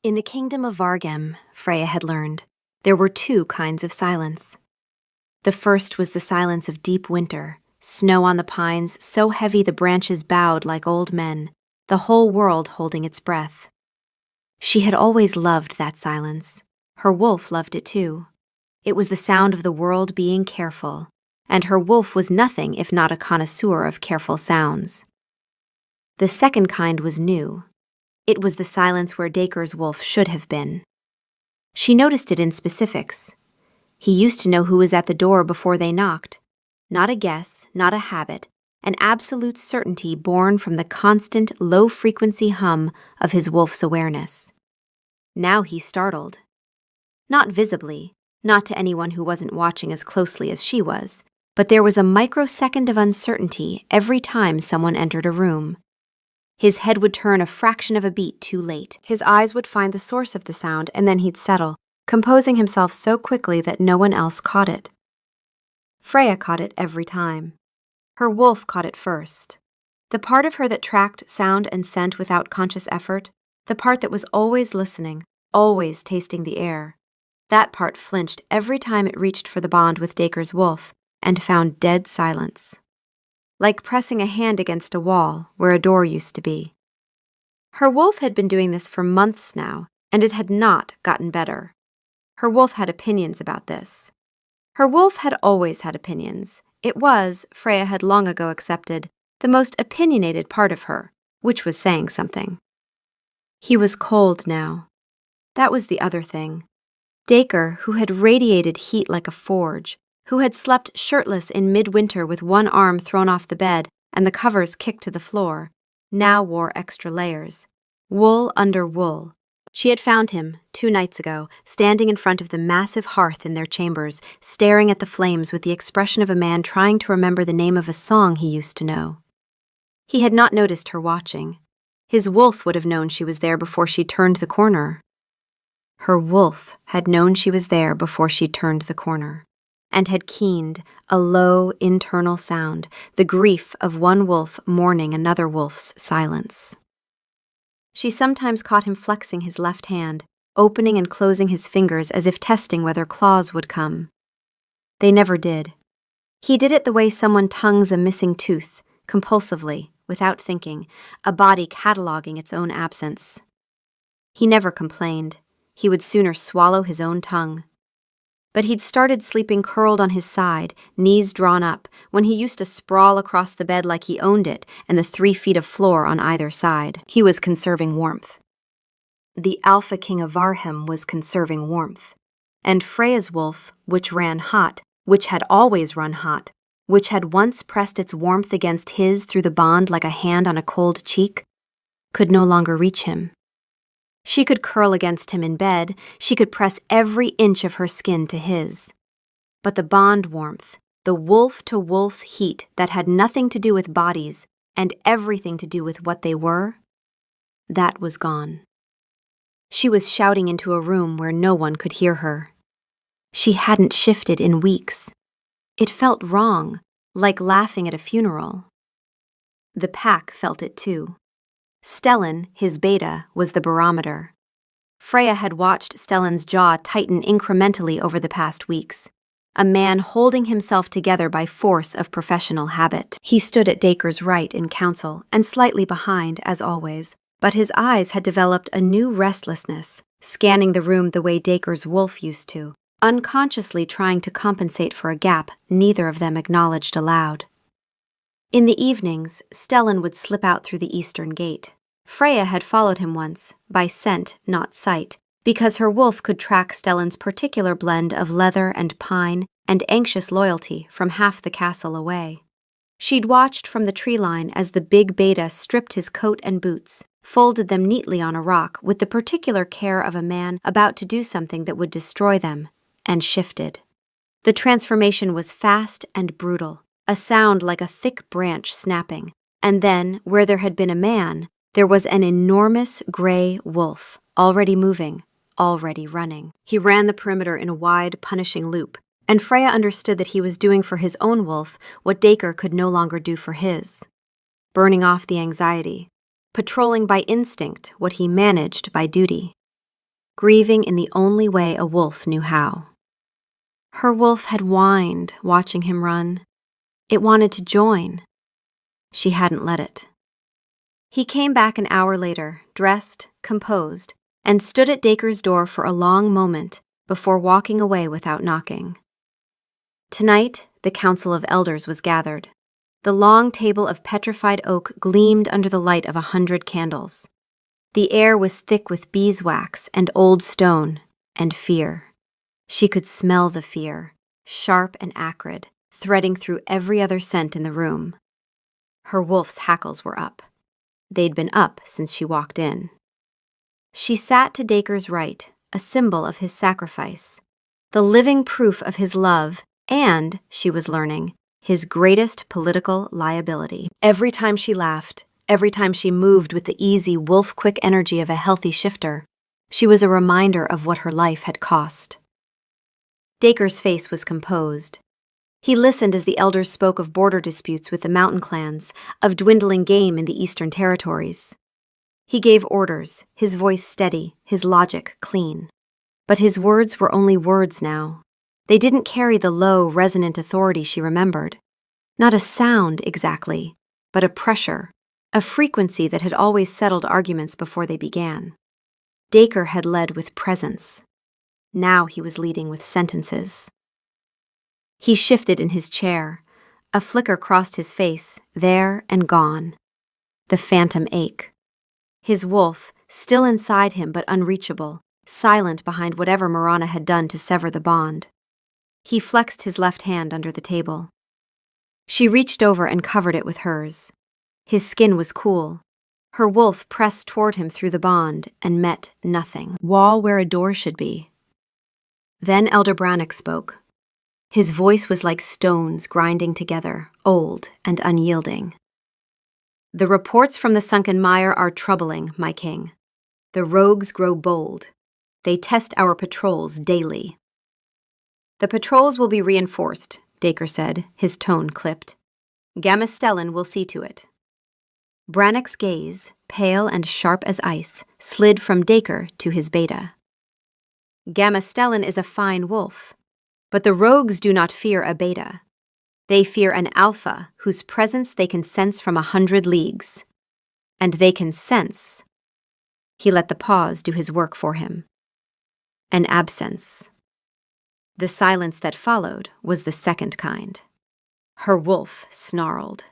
In the kingdom of Vargem, Freya had learned, there were two kinds of silence. The first was the silence of deep winter, snow on the pines so heavy the branches bowed like old men, the whole world holding its breath. She had always loved that silence. Her wolf loved it too. It was the sound of the world being careful, and her wolf was nothing if not a connoisseur of careful sounds. The second kind was new. It was the silence where Dacre's wolf should have been. She noticed it in specifics. He used to know who was at the door before they knocked. Not a guess, not a habit, an absolute certainty born from the constant, low-frequency hum of his wolf's awareness. Now he startled. Not visibly, not to anyone who wasn't watching as closely as she was, but there was a microsecond of uncertainty every time someone entered a room. His head would turn a fraction of a beat too late. His eyes would find the source of the sound, and then he'd settle, composing himself so quickly that no one else caught it. Freya caught it every time. Her wolf caught it first. The part of her that tracked sound and scent without conscious effort, the part that was always listening, always tasting the air, that part flinched every time it reached for the bond with Dacre's wolf and found dead silence. Like pressing a hand against a wall where a door used to be. Her wolf had been doing this for months now, and it had not gotten better. Her wolf had opinions about this. Her wolf had always had opinions. It was, Freya had long ago accepted, the most opinionated part of her, which was saying something. He was cold now. That was the other thing. Dacre, who had radiated heat like a forge, who had slept shirtless in midwinter with one arm thrown off the bed and the covers kicked to the floor, now wore extra layers. Wool under wool. She had found him, 2 nights ago, standing in front of the massive hearth in their chambers, staring at the flames with the expression of a man trying to remember the name of a song he used to know. He had not noticed her watching. His wolf would have known she was there before she turned the corner. Her wolf had known she was there before she turned the corner, and had keened a low internal sound, the grief of one wolf mourning another wolf's silence. She sometimes caught him flexing his left hand, opening and closing his fingers as if testing whether claws would come. They never did. He did it the way someone tongues a missing tooth, compulsively, without thinking, a body cataloging its own absence. He never complained. He would sooner swallow his own tongue. But he'd started sleeping curled on his side, knees drawn up, when he used to sprawl across the bed like he owned it and the 3 feet of floor on either side. He was conserving warmth. The Alpha King of Vargem was conserving warmth. And Freya's wolf, which ran hot, which had always run hot, which had once pressed its warmth against his through the bond like a hand on a cold cheek, could no longer reach him. She could curl against him in bed, she could press every inch of her skin to his. But the bond warmth, the wolf-to-wolf heat that had nothing to do with bodies and everything to do with what they were, that was gone. She was shouting into a room where no one could hear her. She hadn't shifted in weeks. It felt wrong, like laughing at a funeral. The pack felt it too. Stellan, his beta, was the barometer. Freya had watched Stellan's jaw tighten incrementally over the past weeks, a man holding himself together by force of professional habit. He stood at Dacre's right in council, and slightly behind, as always, but his eyes had developed a new restlessness, scanning the room the way Dacre's wolf used to, unconsciously trying to compensate for a gap neither of them acknowledged aloud. In the evenings, Stellan would slip out through the eastern gate. Freya had followed him once, by scent, not sight, because her wolf could track Stellan's particular blend of leather and pine and anxious loyalty from half the castle away. She'd watched from the tree line as the big beta stripped his coat and boots, folded them neatly on a rock with the particular care of a man about to do something that would destroy them, and shifted. The transformation was fast and brutal. A sound like a thick branch snapping, and then, where there had been a man, there was an enormous gray wolf, already moving, already running. He ran the perimeter in a wide, punishing loop, and Freya understood that he was doing for his own wolf what Dacre could no longer do for his. Burning off the anxiety, patrolling by instinct what he managed by duty. grieving in the only way a wolf knew how. Her wolf had whined, watching him run. It wanted to join. She hadn't let it. He came back an hour later, dressed, composed, and stood at Dacre's door for a long moment before walking away without knocking. Tonight, the Council of Elders was gathered. The long table of petrified oak gleamed under the light of 100 candles. The air was thick with beeswax and old stone and fear. She could smell the fear, sharp and acrid, threading through every other scent in the room. Her wolf's hackles were up. They'd been up since she walked in. She sat to Dacre's right, a symbol of his sacrifice, the living proof of his love and, she was learning, his greatest political liability. Every time she laughed, every time she moved with the easy, wolf-quick energy of a healthy shifter, she was a reminder of what her life had cost. Dacre's face was composed. He listened as the elders spoke of border disputes with the mountain clans, of dwindling game in the Eastern Territories. He gave orders, his voice steady, his logic clean. But his words were only words now. They didn't carry the low, resonant authority she remembered. Not a sound, exactly, but a pressure, a frequency that had always settled arguments before they began. Dacre had led with presence. Now he was leading with sentences. He shifted in his chair. A flicker crossed his face, there and gone. The phantom ache. His wolf, still inside him but unreachable, silent behind whatever Marana had done to sever the bond. He flexed his left hand under the table. She reached over and covered it with hers. His skin was cool. Her wolf pressed toward him through the bond and met nothing. Wall where a door should be. Then Elder Brannock spoke. His voice was like stones grinding together, old and unyielding. The reports from the sunken mire are troubling, my king. The rogues grow bold. They test our patrols daily. The patrols will be reinforced, Dacre said, his tone clipped. Gamistellan will see to it. Brannock's gaze, pale and sharp as ice, slid from Dacre to his beta. Gamistellan is a fine wolf, but the rogues do not fear a beta. They fear an alpha whose presence they can sense from 100 leagues. And they can sense. He let the pause do his work for him. An absence. The silence that followed was the second kind. Her wolf snarled.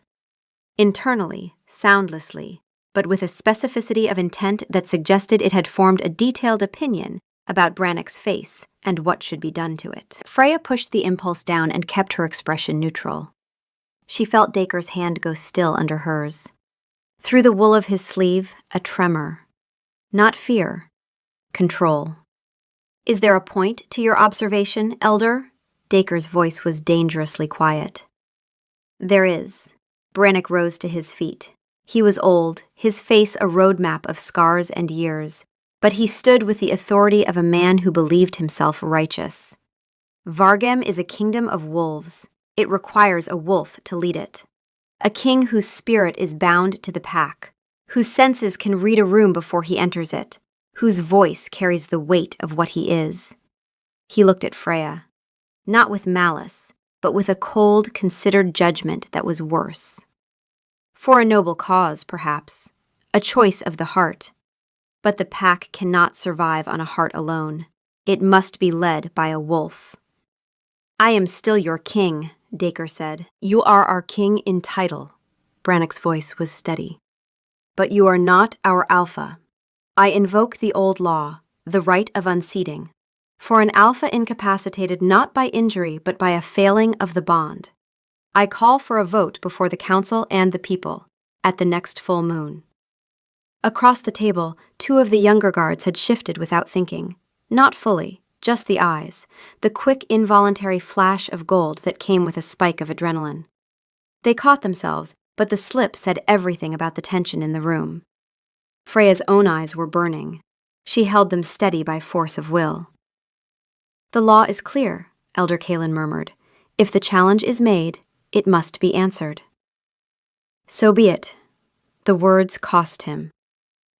Internally, soundlessly, but with a specificity of intent that suggested it had formed a detailed opinion about Brannock's face and what should be done to it. Freya pushed the impulse down and kept her expression neutral. She felt Dacre's hand go still under hers. Through the wool of his sleeve, a tremor. Not fear. Control. Is there a point to your observation, Elder? Dacre's voice was dangerously quiet. There is. Brannock rose to his feet. He was old, his face a roadmap of scars and years, but he stood with the authority of a man who believed himself righteous. Vargem is a kingdom of wolves. It requires a wolf to lead it. A king whose spirit is bound to the pack, whose senses can read a room before he enters it, whose voice carries the weight of what he is. He looked at Freya, not with malice, but with a cold, considered judgment that was worse. For a noble cause, perhaps, a choice of the heart. But the pack cannot survive on a heart alone. It must be led by a wolf. I am still your king, Dacre said. You are our king in title. Brannock's voice was steady. But you are not our alpha. I invoke the old law, the right of unseating, for an alpha incapacitated not by injury but by a failing of the bond. I call for a vote before the council and the people, at the next full moon. Across the table, 2 of the younger guards had shifted without thinking. Not fully, just the eyes, the quick involuntary flash of gold that came with a spike of adrenaline. They caught themselves, but the slip said everything about the tension in the room. Freya's own eyes were burning. She held them steady by force of will. The law is clear, Elder Kalin murmured. If the challenge is made, it must be answered. So be it. The words cost him.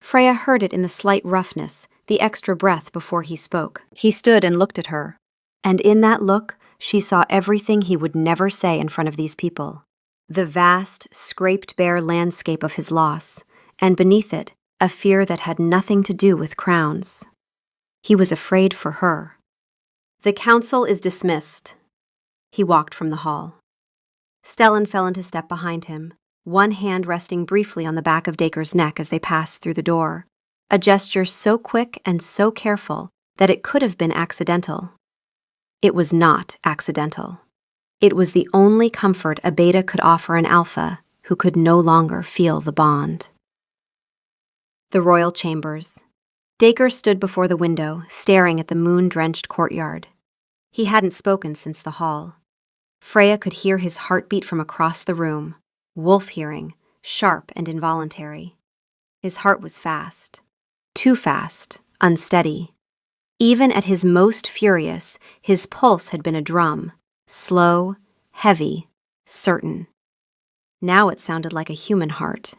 Freya heard it in the slight roughness, the extra breath before he spoke. He stood and looked at her, and in that look, she saw everything he would never say in front of these people. The vast, scraped bare landscape of his loss, and beneath it, a fear that had nothing to do with crowns. He was afraid for her. The council is dismissed. He walked from the hall. Stellan fell into step behind him, one hand resting briefly on the back of Dacre's neck as they passed through the door, a gesture so quick and so careful that it could have been accidental. It was not accidental. It was the only comfort a beta could offer an alpha who could no longer feel the bond. The royal chambers. Dacre stood before the window, staring at the moon-drenched courtyard. He hadn't spoken since the hall. Freya could hear his heartbeat from across the room, wolf hearing, sharp and involuntary. His heart was fast. Too fast, unsteady. Even at his most furious, his pulse had been a drum, slow, heavy, certain. Now it sounded like a human heart.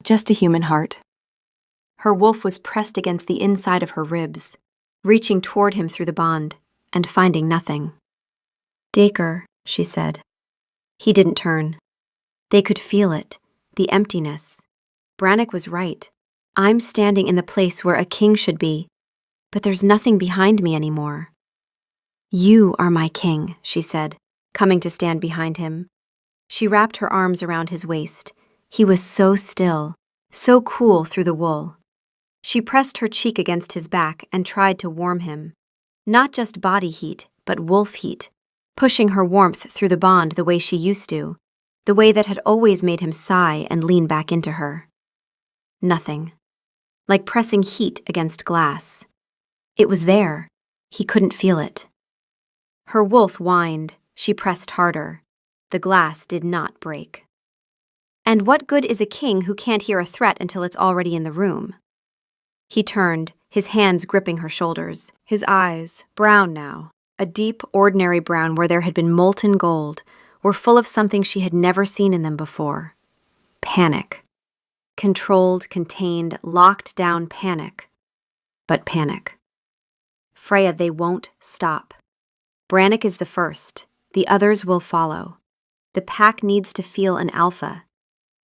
Just a human heart. Her wolf was pressed against the inside of her ribs, reaching toward him through the bond, and finding nothing. "Dacre," she said. He didn't turn. They could feel it, the emptiness. Brannick was right. I'm standing in the place where a king should be, but there's nothing behind me anymore. "You are my king," she said, coming to stand behind him. She wrapped her arms around his waist. He was so still, so cool through the wool. She pressed her cheek against his back and tried to warm him. Not just body heat, but wolf heat, pushing her warmth through the bond the way she used to, the way that had always made him sigh and lean back into her. Nothing. Like pressing heat against glass. It was there. He couldn't feel it. Her wolf whined. She pressed harder. The glass did not break. And what good is a king who can't hear a threat until it's already in the room? He turned, his hands gripping her shoulders. His eyes, brown now, a deep, ordinary brown where there had been molten gold, were full of something she had never seen in them before. Panic. Controlled, contained, locked down panic. But panic. "Freya, they won't stop. Brannick is the first. The others will follow. The pack needs to feel an alpha.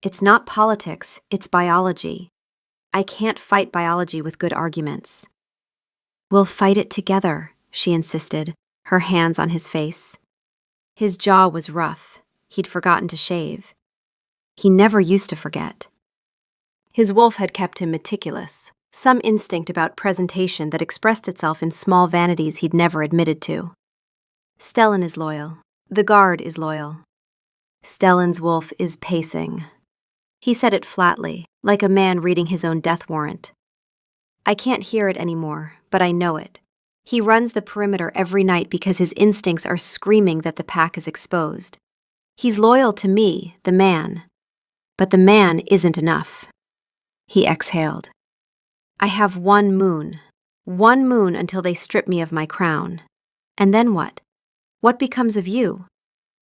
It's not politics, it's biology. I can't fight biology with good arguments." "We'll fight it together," she insisted, her hands on his face. His jaw was rough. He'd forgotten to shave. He never used to forget. His wolf had kept him meticulous, some instinct about presentation that expressed itself in small vanities he'd never admitted to. Stellan is loyal. The guard is loyal. Stellan's wolf is pacing. He said it flatly, like a man reading his own death warrant. I can't hear it anymore, but I know it. He runs the perimeter every night because his instincts are screaming that the pack is exposed. He's loyal to me, the man. But the man isn't enough. He exhaled. I have one moon until they strip me of my crown. And then what? What becomes of you?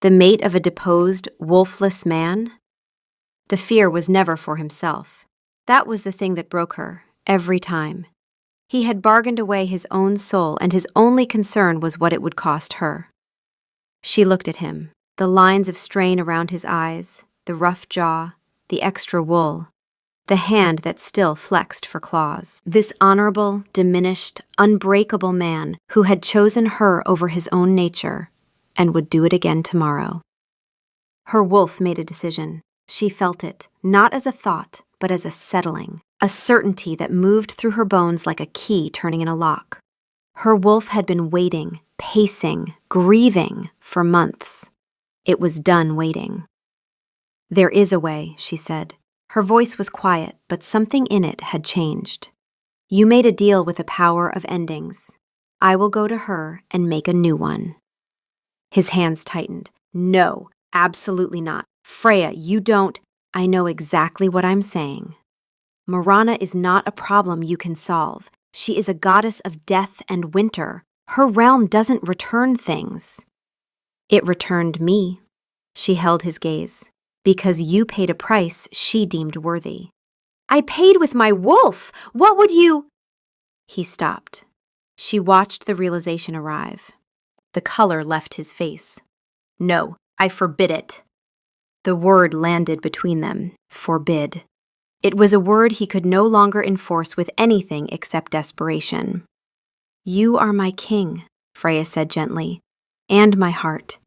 The mate of a deposed, wolfless man? The fear was never for himself. That was the thing that broke her, every time. He had bargained away his own soul, and his only concern was what it would cost her. She looked at him, the lines of strain around his eyes, the rough jaw, the extra wool, the hand that still flexed for claws. This honorable, diminished, unbreakable man who had chosen her over his own nature and would do it again tomorrow. Her wolf made a decision. She felt it, not as a thought, but as a settling, a certainty that moved through her bones like a key turning in a lock. Her wolf had been waiting, pacing, grieving for months. It was done waiting. There is a way, she said. Her voice was quiet, but something in it had changed. You made a deal with the power of endings. I will go to her and make a new one. His hands tightened. No, absolutely not. Freya, you don't. I know exactly what I'm saying. Marana is not a problem you can solve. She is a goddess of death and winter. Her realm doesn't return things. It returned me. She held his gaze. Because you paid a price she deemed worthy. I paid with my wolf! What would you? He stopped. She watched the realization arrive. The color left his face. No, I forbid it. The word landed between them. Forbid. It was a word he could no longer enforce with anything except desperation. You are my king, Freya said gently, and my heart.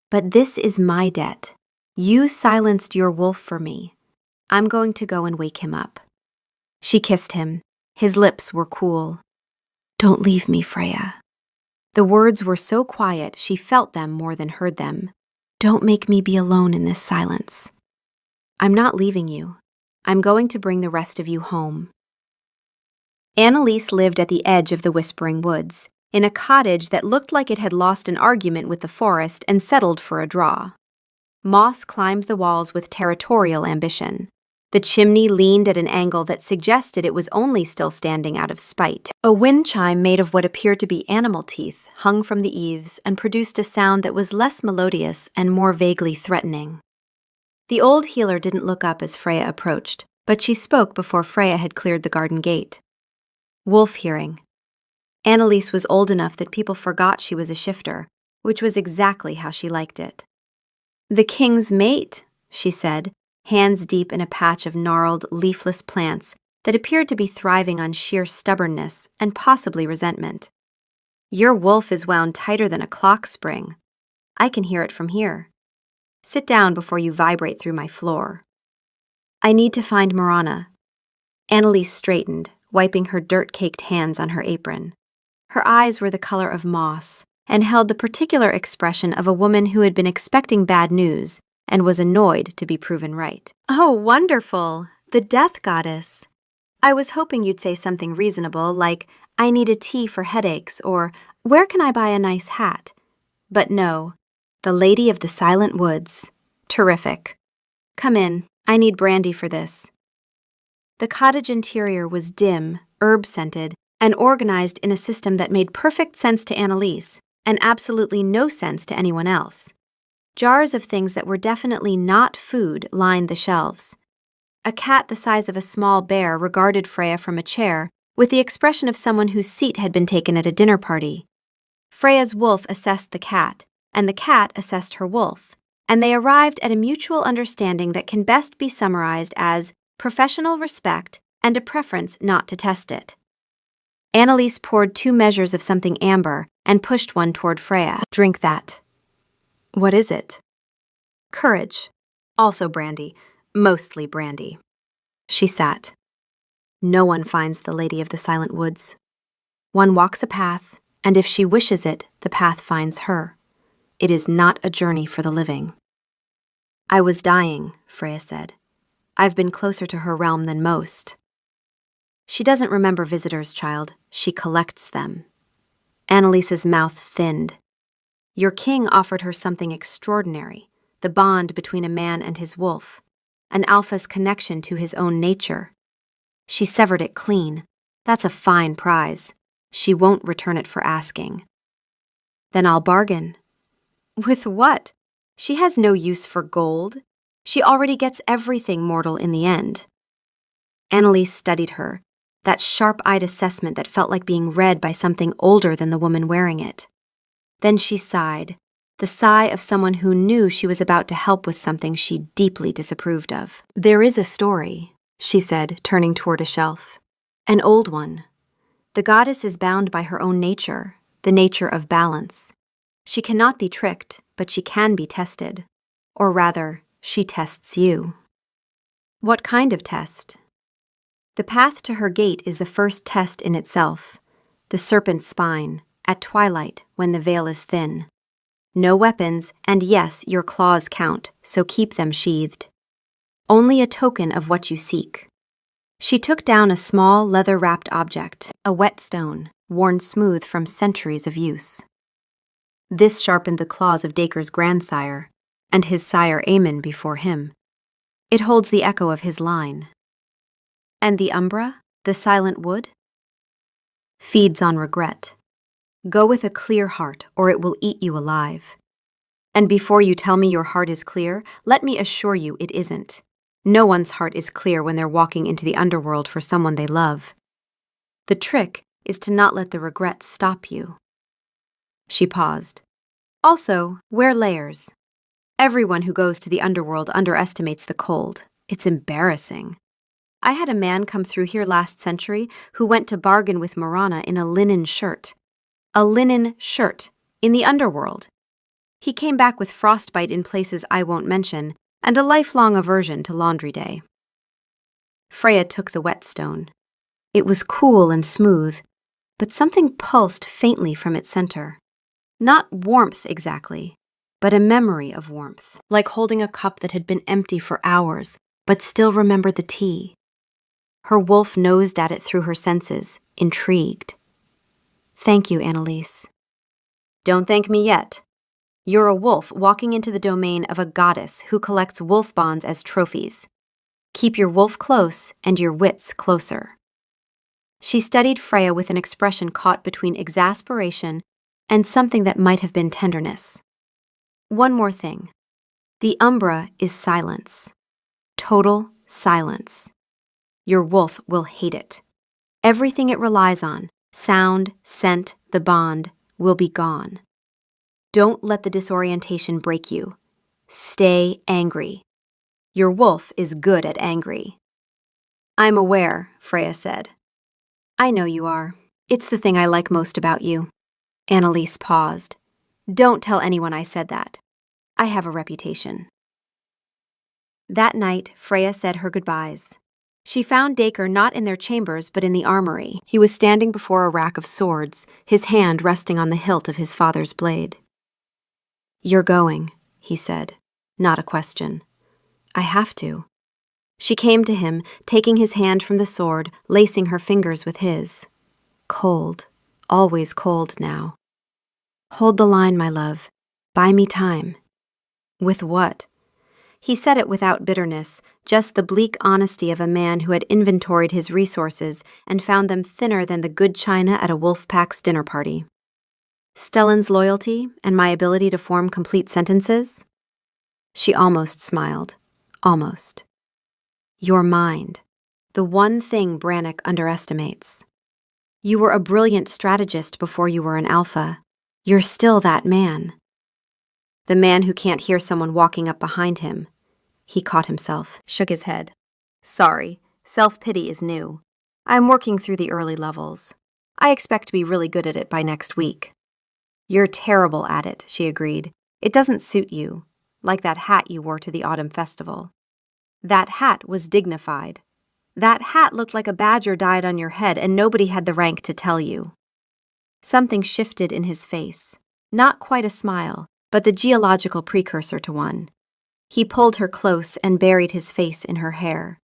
But this is my debt. You silenced your wolf for me. I'm going to go and wake him up. She kissed him. His lips were cool. Don't leave me, Freya. The words were so quiet she felt them more than heard them. Don't make me be alone in this silence. I'm not leaving you. I'm going to bring the rest of you home. Annalise lived at the edge of the Whispering Woods, in a cottage that looked like it had lost an argument with the forest and settled for a draw. Moss climbed the walls with territorial ambition. The chimney leaned at an angle that suggested it was only still standing out of spite. A wind chime made of what appeared to be animal teeth hung from the eaves and produced a sound that was less melodious and more vaguely threatening. The old healer didn't look up as Freya approached, but she spoke before Freya had cleared the garden gate. Wolf hearing. Annalise was old enough that people forgot she was a shifter, which was exactly how she liked it. The king's mate, she said, hands deep in a patch of gnarled, leafless plants that appeared to be thriving on sheer stubbornness and possibly resentment. Your wolf is wound tighter than a clock spring. I can hear it from here. Sit down before you vibrate through my floor. I need to find Marana. Annalise straightened, wiping her dirt-caked hands on her apron. Her eyes were the color of moss and held the particular expression of a woman who had been expecting bad news and was annoyed to be proven right. Oh, wonderful! The death goddess. I was hoping you'd say something reasonable like, I need a tea for headaches, or where can I buy a nice hat? But no, the Lady of the Silent Woods. Terrific. Come in, I need brandy for this. The cottage interior was dim, herb-scented, and organized in a system that made perfect sense to Annalise and absolutely no sense to anyone else. Jars of things that were definitely not food lined the shelves. A cat the size of a small bear regarded Freya from a chair with the expression of someone whose seat had been taken at a dinner party. Freya's wolf assessed the cat, and the cat assessed her wolf, and they arrived at a mutual understanding that can best be summarized as professional respect and a preference not to test it. Annalise poured 2 measures of something amber and pushed one toward Freya. Drink that. What is it? Courage. Also brandy. Mostly brandy. She sat. No one finds the Lady of the Silent Woods. One walks a path, and if she wishes it, the path finds her. It is not a journey for the living. I was dying, Freya said. I've been closer to her realm than most. She doesn't remember visitors, child. She collects them. Annalise's mouth thinned. Your king offered her something extraordinary, the bond between a man and his wolf, an alpha's connection to his own nature. She severed it clean. That's a fine prize. She won't return it for asking. Then I'll bargain. With what? She has no use for gold. She already gets everything mortal in the end. Annalise studied her, that sharp-eyed assessment that felt like being read by something older than the woman wearing it. Then she sighed, the sigh of someone who knew she was about to help with something she deeply disapproved of. There is a story, she said, turning toward a shelf. An old one. The goddess is bound by her own nature, the nature of balance. She cannot be tricked, but she can be tested. Or rather, she tests you. What kind of test? The path to her gate is the first test in itself, the serpent's spine, at twilight when the veil is thin. No weapons, and yes, your claws count, so keep them sheathed. Only a token of what you seek. She took down a small leather-wrapped object, a whetstone, worn smooth from centuries of use. This sharpened the claws of Dacre's grandsire, and his sire Aemon before him. It holds the echo of his line. And the umbra, the silent wood? Feeds on regret. Go with a clear heart, or it will eat you alive. And before you tell me your heart is clear, let me assure you it isn't. No one's heart is clear when they're walking into the underworld for someone they love. The trick is to not let the regret stop you. She paused. Also, wear layers. Everyone who goes to the underworld underestimates the cold. It's embarrassing. I had a man come through here last century who went to bargain with Marana in a linen shirt. A linen shirt, in the underworld. He came back with frostbite in places I won't mention, and a lifelong aversion to laundry day. Freya took the whetstone. It was cool and smooth, but something pulsed faintly from its center. Not warmth exactly, but a memory of warmth, like holding a cup that had been empty for hours, but still remembered the tea. Her wolf nosed at it through her senses, intrigued. Thank you, Annalise. Don't thank me yet. You're a wolf walking into the domain of a goddess who collects wolf bonds as trophies. Keep your wolf close and your wits closer. She studied Freya with an expression caught between exasperation and something that might have been tenderness. One more thing. The umbra is silence. Total silence. Your wolf will hate it. Everything it relies on, sound, scent, the bond, will be gone. Don't let the disorientation break you. Stay angry. Your wolf is good at angry. I'm aware, Freya said. I know you are. It's the thing I like most about you. Annalise paused. Don't tell anyone I said that. I have a reputation. That night, Freya said her goodbyes. She found Dacre not in their chambers but in the armory. He was standing before a rack of swords, his hand resting on the hilt of his father's blade. You're going, he said, not a question. I have to. She came to him, taking his hand from the sword, lacing her fingers with his. Cold, always cold now. Hold the line, my love. Buy me time. With what? He said it without bitterness, just the bleak honesty of a man who had inventoried his resources and found them thinner than the good china at a wolf pack's dinner party. Stellan's loyalty and my ability to form complete sentences? She almost smiled. Almost. Your mind. The one thing Brannock underestimates. You were a brilliant strategist before you were an alpha. You're still that man. The man who can't hear someone walking up behind him. He caught himself, shook his head. Sorry, self-pity is new. I'm working through the early levels. I expect to be really good at it by next week. You're terrible at it, she agreed. It doesn't suit you, like that hat you wore to the autumn festival. That hat was dignified. That hat looked like a badger died on your head and nobody had the rank to tell you. Something shifted in his face. Not quite a smile, but the geological precursor to one. He pulled her close and buried his face in her hair.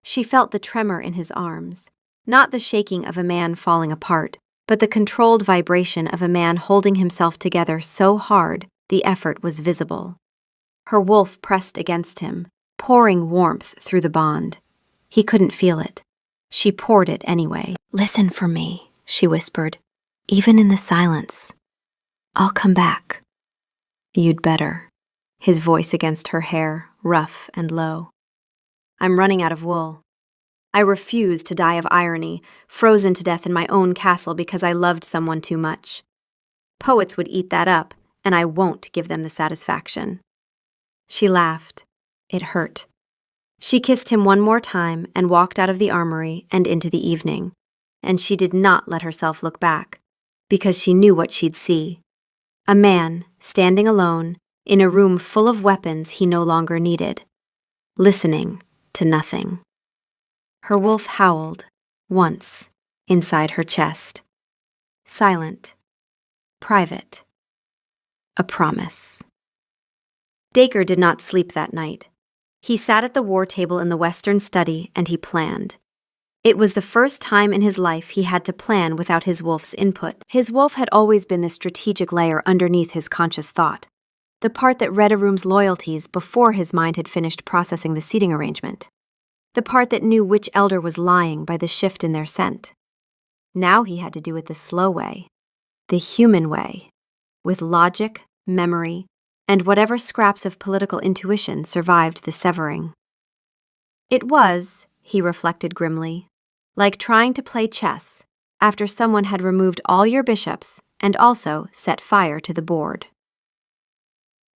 She felt the tremor in his arms, not the shaking of a man falling apart, but the controlled vibration of a man holding himself together so hard the effort was visible. Her wolf pressed against him, pouring warmth through the bond. He couldn't feel it. She poured it anyway. Listen for me, she whispered, even in the silence. I'll come back. You'd better. His voice against her hair, rough and low. I'm running out of wool. I refuse to die of irony, frozen to death in my own castle because I loved someone too much. Poets would eat that up, and I won't give them the satisfaction. She laughed. It hurt. She kissed him one more time and walked out of the armory and into the evening, and she did not let herself look back, because she knew what she'd see. A man, standing alone, in a room full of weapons he no longer needed, listening to nothing. Her wolf howled, once, inside her chest. Silent. Private. A promise. Dacre did not sleep that night. He sat at the war table in the western study and he planned. It was the first time in his life he had to plan without his wolf's input. His wolf had always been the strategic layer underneath his conscious thought, the part that read a room's loyalties before his mind had finished processing the seating arrangement, the part that knew which elder was lying by the shift in their scent. Now he had to do it the slow way, the human way, with logic, memory, and whatever scraps of political intuition survived the severing. It was, he reflected grimly, like trying to play chess, after someone had removed all your bishops and also set fire to the board.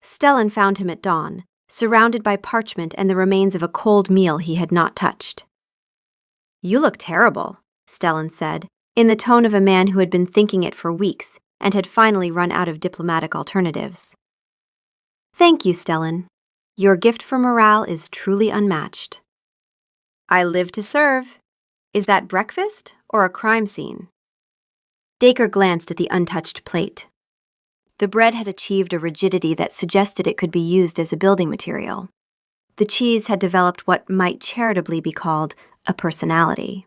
Stellan found him at dawn, surrounded by parchment and the remains of a cold meal he had not touched. "You look terrible," Stellan said, in the tone of a man who had been thinking it for weeks and had finally run out of diplomatic alternatives. "Thank you, Stellan. Your gift for morale is truly unmatched." "I live to serve. Is that breakfast or a crime scene?" Dacre glanced at the untouched plate. The bread had achieved a rigidity that suggested it could be used as a building material. The cheese had developed what might charitably be called a personality.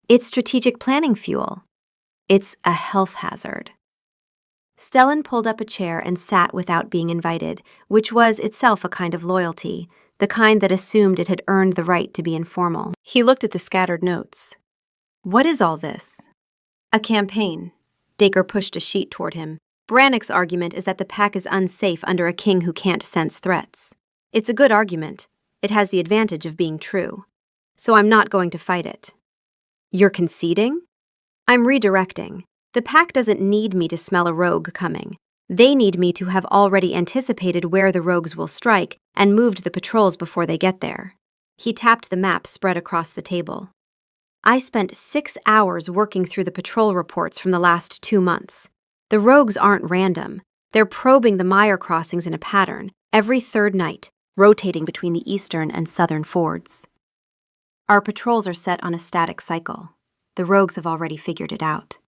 It's strategic planning fuel. It's a health hazard. Stellan pulled up a chair and sat without being invited, which was itself a kind of loyalty, the kind that assumed it had earned the right to be informal. He looked at the scattered notes. "What is all this?" "A campaign." Dacre pushed a sheet toward him. "Brannick's argument is that the pack is unsafe under a king who can't sense threats. It's a good argument. It has the advantage of being true. So I'm not going to fight it." "You're conceding?" "I'm redirecting. The pack doesn't need me to smell a rogue coming. They need me to have already anticipated where the rogues will strike and moved the patrols before they get there." He tapped the map spread across the table. "I spent 6 hours working through the patrol reports from the last 2 months. The rogues aren't random. They're probing the mire crossings in a pattern, every third night, rotating between the eastern and southern fords. Our patrols are set on a static cycle. The rogues have already figured it out."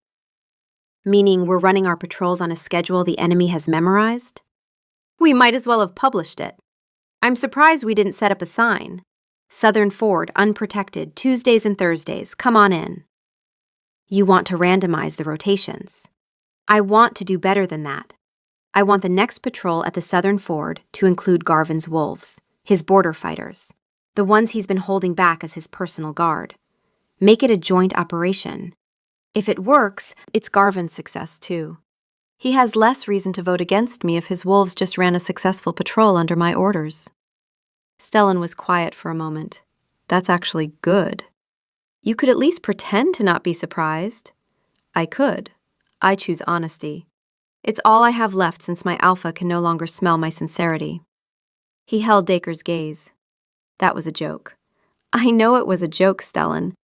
"Meaning we're running our patrols on a schedule the enemy has memorized?" "We might as well have published it. I'm surprised we didn't set up a sign. Southern Ford, unprotected, Tuesdays and Thursdays, come on in." "You want to randomize the rotations." "I want to do better than that. I want the next patrol at the Southern Ford to include Garvin's wolves, his border fighters, the ones he's been holding back as his personal guard. Make it a joint operation. If it works, it's Garvin's success too. He has less reason to vote against me if his wolves just ran a successful patrol under my orders." Stellan was quiet for a moment. "That's actually good. You could at least pretend to not be surprised." "I could. I choose honesty. It's all I have left since my alpha can no longer smell my sincerity." He held Dacre's gaze. "That was a joke." "I know it was a joke, Stellan.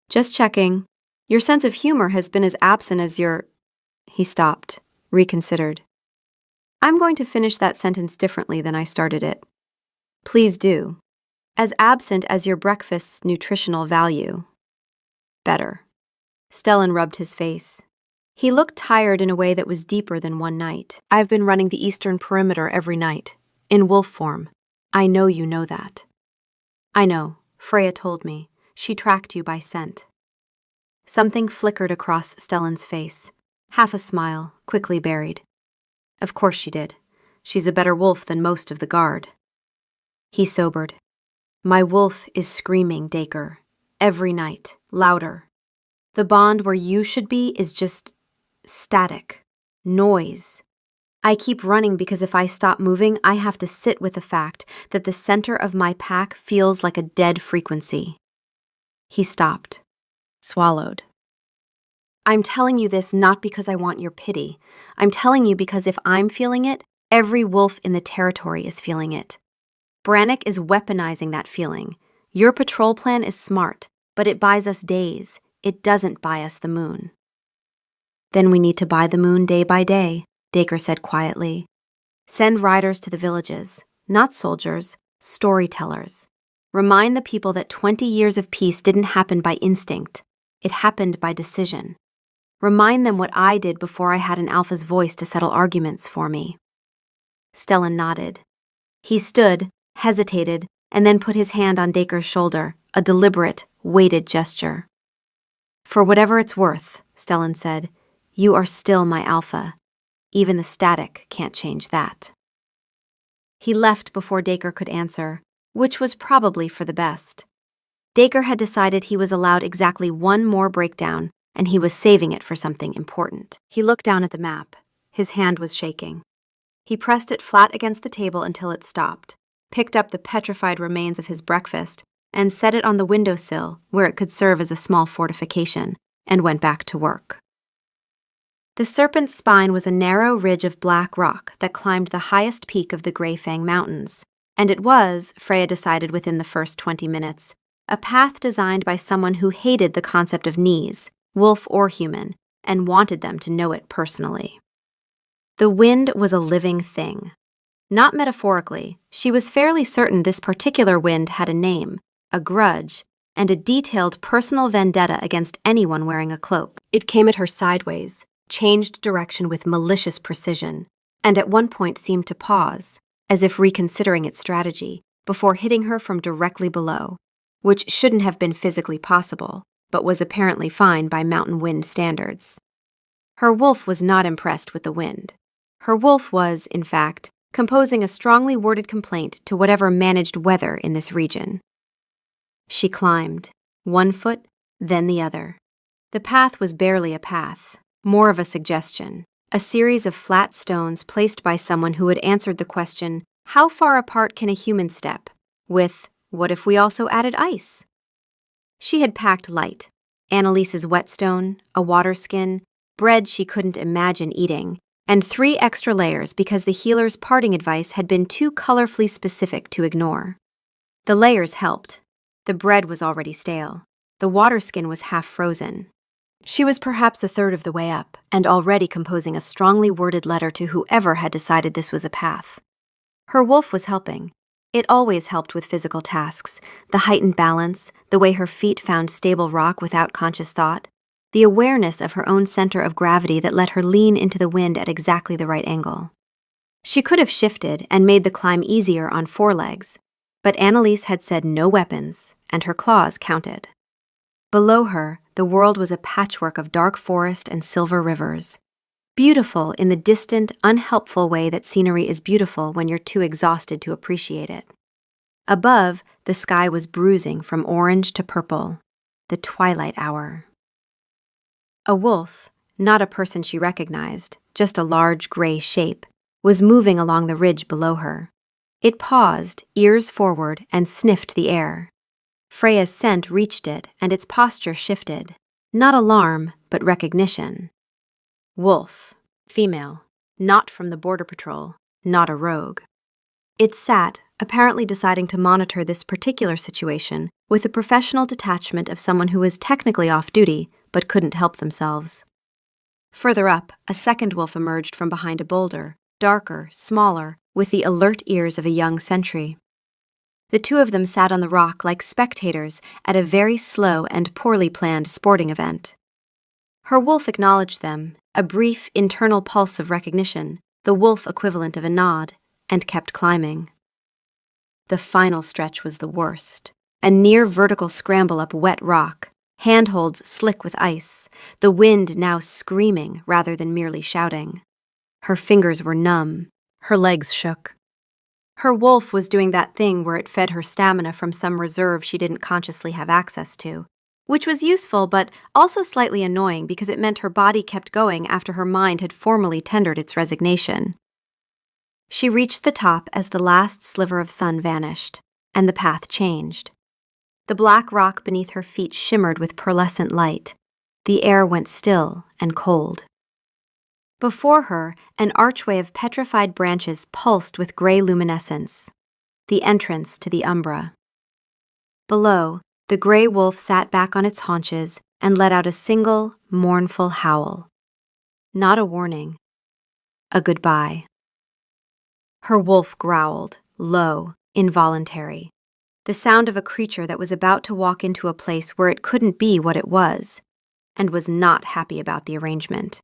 Just checking. Your sense of humor has been as absent as your—" He stopped, reconsidered. "I'm going to finish that sentence differently than I started it." "Please do." "As absent as your breakfast's nutritional value." "Better." Stellan rubbed his face. He looked tired in a way that was deeper than one night. "I've been running the eastern perimeter every night, in wolf form. I know you know that." "I know. Freya told me. She tracked you by scent." Something flickered across Stellan's face. Half a smile, quickly buried. "Of course she did. She's a better wolf than most of the guard." He sobered. "My wolf is screaming, Dacre. Every night, louder. The bond where you should be is just static. Noise. I keep running because if I stop moving, I have to sit with the fact that the center of my pack feels like a dead frequency." He stopped. Swallowed. "I'm telling you this not because I want your pity. I'm telling you because if I'm feeling it, every wolf in the territory is feeling it. Brannick is weaponizing that feeling. Your patrol plan is smart, but it buys us days. It doesn't buy us the moon." "Then we need to buy the moon day by day," Dacre said quietly. "Send riders to the villages, not soldiers, storytellers. Remind the people that 20 years of peace didn't happen by instinct. It happened by decision. Remind them what I did before I had an alpha's voice to settle arguments for me." Stellan nodded. He stood, hesitated, and then put his hand on Dacre's shoulder, a deliberate, weighted gesture. "For whatever it's worth," Stellan said, "you are still my alpha. Even the static can't change that." He left before Dacre could answer, which was probably for the best. Dacre had decided he was allowed exactly one more breakdown, and he was saving it for something important. He looked down at the map. His hand was shaking. He pressed it flat against the table until it stopped, picked up the petrified remains of his breakfast, and set it on the windowsill where it could serve as a small fortification, and went back to work. The serpent's spine was a narrow ridge of black rock that climbed the highest peak of the Greyfang Mountains, and it was, Freya decided within the first 20 minutes, a path designed by someone who hated the concept of knees, wolf or human, and wanted them to know it personally. The wind was a living thing. Not metaphorically, she was fairly certain this particular wind had a name, a grudge, and a detailed personal vendetta against anyone wearing a cloak. It came at her sideways, changed direction with malicious precision, and at one point seemed to pause, as if reconsidering its strategy, before hitting her from directly below, which shouldn't have been physically possible, but was apparently fine by mountain wind standards. Her wolf was not impressed with the wind. Her wolf was, in fact, composing a strongly worded complaint to whatever managed weather in this region. She climbed, one foot, then the other. The path was barely a path, more of a suggestion, a series of flat stones placed by someone who had answered the question, how far apart can a human step? With, what if we also added ice? She had packed light, Annalise's whetstone, a water skin, bread she couldn't imagine eating, and 3 extra layers because the healer's parting advice had been too colorfully specific to ignore. The layers helped. The bread was already stale. The water skin was half frozen. She was perhaps a third of the way up, and already composing a strongly worded letter to whoever had decided this was a path. Her wolf was helping. It always helped with physical tasks, the heightened balance, the way her feet found stable rock without conscious thought, the awareness of her own center of gravity that let her lean into the wind at exactly the right angle. She could have shifted and made the climb easier on 4 legs, but Annalise had said no weapons, and her claws counted. Below her, the world was a patchwork of dark forest and silver rivers, beautiful in the distant, unhelpful way that scenery is beautiful when you're too exhausted to appreciate it. Above, the sky was bruising from orange to purple, the twilight hour. A wolf, not a person she recognized, just a large gray shape, was moving along the ridge below her. It paused, ears forward, and sniffed the air. Freya's scent reached it, and its posture shifted. Not alarm, but recognition. Wolf, female, not from the Border Patrol, not a rogue. It sat, apparently deciding to monitor this particular situation with the professional detachment of someone who was technically off duty, but couldn't help themselves. Further up, a second wolf emerged from behind a boulder, darker, smaller, with the alert ears of a young sentry. The 2 of them sat on the rock like spectators at a very slow and poorly planned sporting event. Her wolf acknowledged them, a brief internal pulse of recognition, the wolf equivalent of a nod, and kept climbing. The final stretch was the worst, a near-vertical scramble up wet rock, handholds slick with ice, the wind now screaming rather than merely shouting. Her fingers were numb, her legs shook. Her wolf was doing that thing where it fed her stamina from some reserve she didn't consciously have access to, which was useful but also slightly annoying because it meant her body kept going after her mind had formally tendered its resignation. She reached the top as the last sliver of sun vanished, and the path changed. The black rock beneath her feet shimmered with pearlescent light. The air went still and cold. Before her, an archway of petrified branches pulsed with gray luminescence, the entrance to the umbra. Below, the gray wolf sat back on its haunches and let out a single, mournful howl. Not a warning, a goodbye. Her wolf growled, low, involuntary, the sound of a creature that was about to walk into a place where it couldn't be what it was, and was not happy about the arrangement.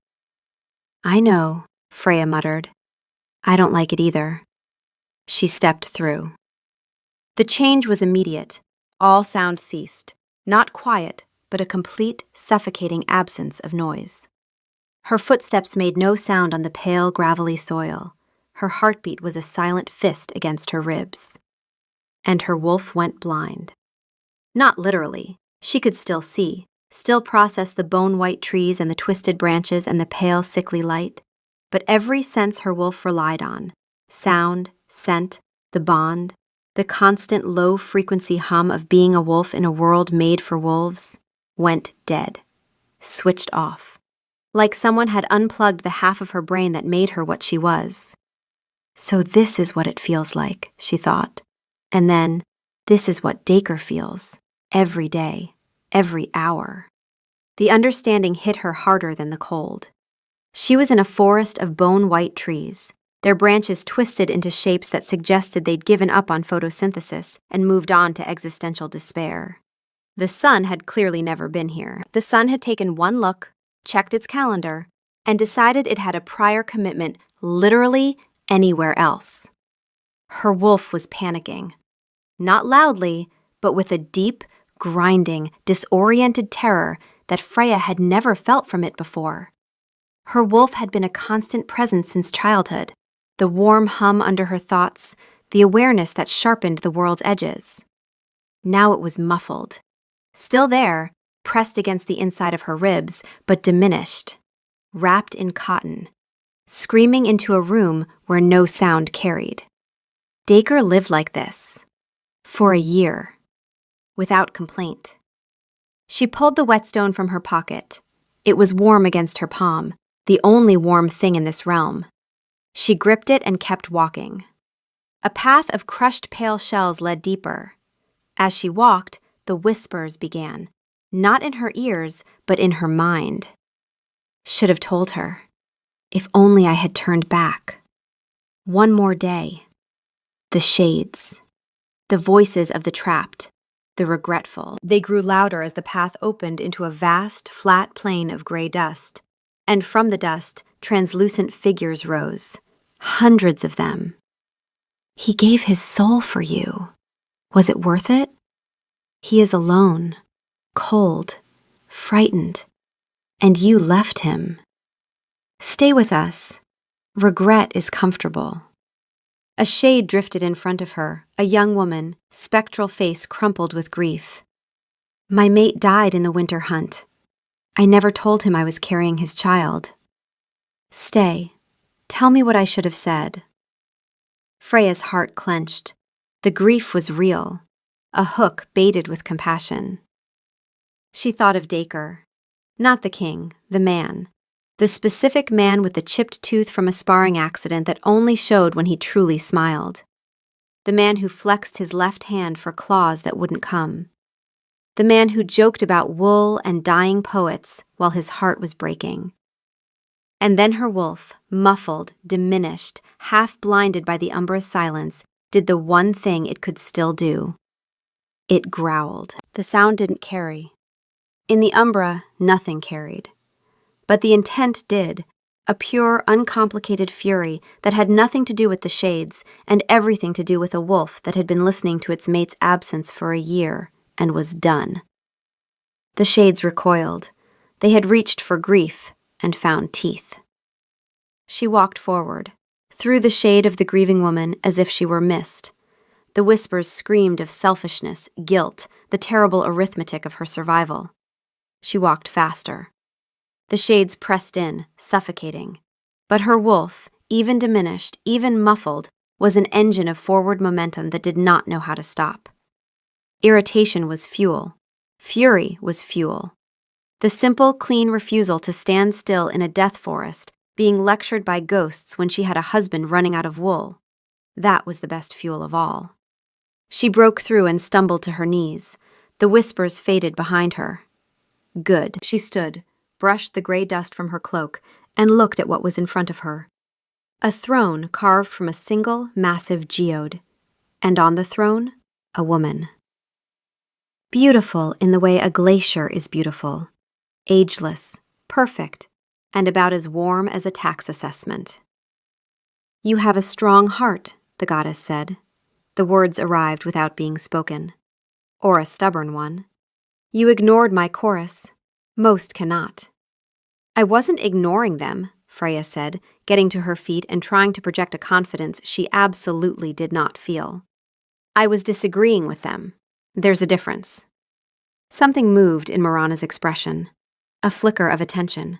I know, Freya muttered. I don't like it either. She stepped through. The change was immediate. All sound ceased. Not quiet, but a complete, suffocating absence of noise. Her footsteps made no sound on the pale, gravelly soil. Her heartbeat was a silent fist against her ribs. And her wolf went blind. Not literally. She could still see, still process the bone-white trees and the twisted branches and the pale, sickly light. But every sense her wolf relied on, sound, scent, the bond, the constant low-frequency hum of being a wolf in a world made for wolves, went dead, switched off, like someone had unplugged the half of her brain that made her what she was. So this is what it feels like, she thought. And then, this is what Dacre feels, every day, every hour. The understanding hit her harder than the cold. She was in a forest of bone-white trees, their branches twisted into shapes that suggested they'd given up on photosynthesis and moved on to existential despair. The sun had clearly never been here. The sun had taken one look, checked its calendar, and decided it had a prior commitment literally anywhere else. Her wolf was panicking. Not loudly, but with a deep, grinding, disoriented terror that Freya had never felt from it before. Her wolf had been a constant presence since childhood, the warm hum under her thoughts, the awareness that sharpened the world's edges. Now it was muffled. Still there, pressed against the inside of her ribs, but diminished, wrapped in cotton, screaming into a room where no sound carried. Dacre lived like this, for a year, without complaint. She pulled the whetstone from her pocket. It was warm against her palm, the only warm thing in this realm. She gripped it and kept walking. A path of crushed pale shells led deeper. As she walked, the whispers began, not in her ears, but in her mind. Should have told her. If only I had turned back. One more day. The shades. The voices of the trapped. The regretful. They grew louder as the path opened into a vast, flat plain of gray dust. And from the dust, translucent figures rose. Hundreds of them. He gave his soul for you. Was it worth it? He is alone, cold, frightened, and you left him. Stay with us. Regret is comfortable. A shade drifted in front of her, a young woman, spectral face crumpled with grief. My mate died in the winter hunt. I never told him I was carrying his child. Stay. Tell me what I should have said. Freya's heart clenched. The grief was real, a hook baited with compassion. She thought of Dacre. Not the king, the man. The specific man with the chipped tooth from a sparring accident that only showed when he truly smiled. The man who flexed his left hand for claws that wouldn't come. The man who joked about wool and dying poets while his heart was breaking. And then her wolf, muffled, diminished, half-blinded by the umbrous silence, did the one thing it could still do. It growled. The sound didn't carry. In the umbra, nothing carried. But the intent did, a pure, uncomplicated fury that had nothing to do with the shades and everything to do with a wolf that had been listening to its mate's absence for a year and was done. The shades recoiled. They had reached for grief and found teeth. She walked forward, through the shade of the grieving woman as if she were mist. The whispers screamed of selfishness, guilt, the terrible arithmetic of her survival. She walked faster. The shades pressed in, suffocating. But her wolf, even diminished, even muffled, was an engine of forward momentum that did not know how to stop. Irritation was fuel. Fury was fuel. The simple, clean refusal to stand still in a death forest, being lectured by ghosts when she had a husband running out of wool. That was the best fuel of all. She broke through and stumbled to her knees. The whispers faded behind her. Good. She stood, brushed the gray dust from her cloak, and looked at what was in front of her. A throne carved from a single, massive geode. And on the throne, a woman. Beautiful in the way a glacier is beautiful. Ageless, perfect, and about as warm as a tax assessment. You have a strong heart, the goddess said. The words arrived without being spoken. Or a stubborn one. You ignored my chorus. Most cannot. I wasn't ignoring them, Freya said, getting to her feet and trying to project a confidence she absolutely did not feel. I was disagreeing with them. There's a difference. Something moved in Marana's expression. A flicker of attention.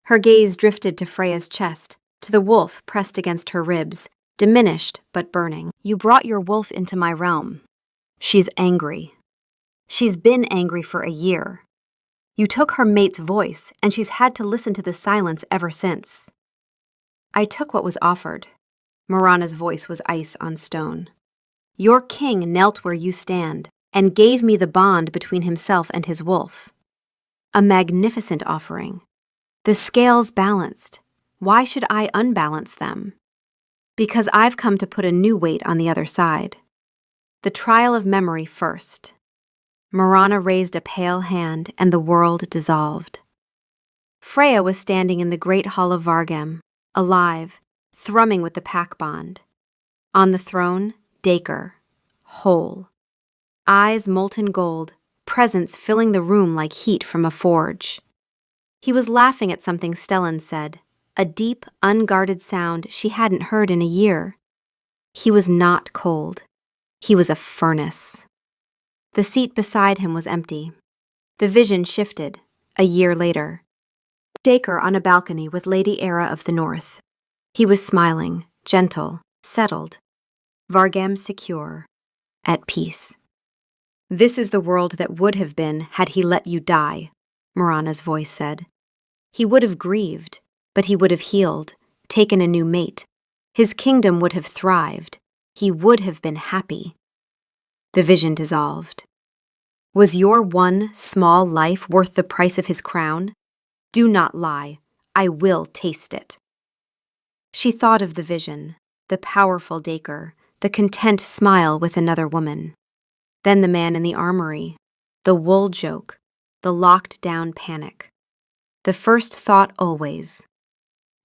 Her gaze drifted to Freya's chest, to the wolf pressed against her ribs, diminished but burning. You brought your wolf into my realm. She's angry. She's been angry for a year. You took her mate's voice, and she's had to listen to the silence ever since. I took what was offered. Marana's voice was ice on stone. Your king knelt where you stand, and gave me the bond between himself and his wolf. A magnificent offering. The scales balanced. Why should I unbalance them? Because I've come to put a new weight on the other side. The trial of memory first. Marana raised a pale hand, and the world dissolved. Freya was standing in the great hall of Vargem, alive, thrumming with the pack bond. On the throne, Dacre, whole. Eyes molten gold, presence filling the room like heat from a forge. He was laughing at something Stellan said, a deep, unguarded sound she hadn't heard in a year. He was not cold. He was a furnace. The seat beside him was empty. The vision shifted, a year later. Dacre on a balcony with Lady Era of the North. He was smiling, gentle, settled. Vargem secure, at peace. This is the world that would have been had he let you die, Marana's voice said. He would have grieved, but he would have healed, taken a new mate. His kingdom would have thrived. He would have been happy. The vision dissolved. Was your one small life worth the price of his crown? Do not lie. I will taste it. She thought of the vision, the powerful Dacre, the content smile with another woman. Then the man in the armory, the wool joke, the locked-down panic. The first thought always,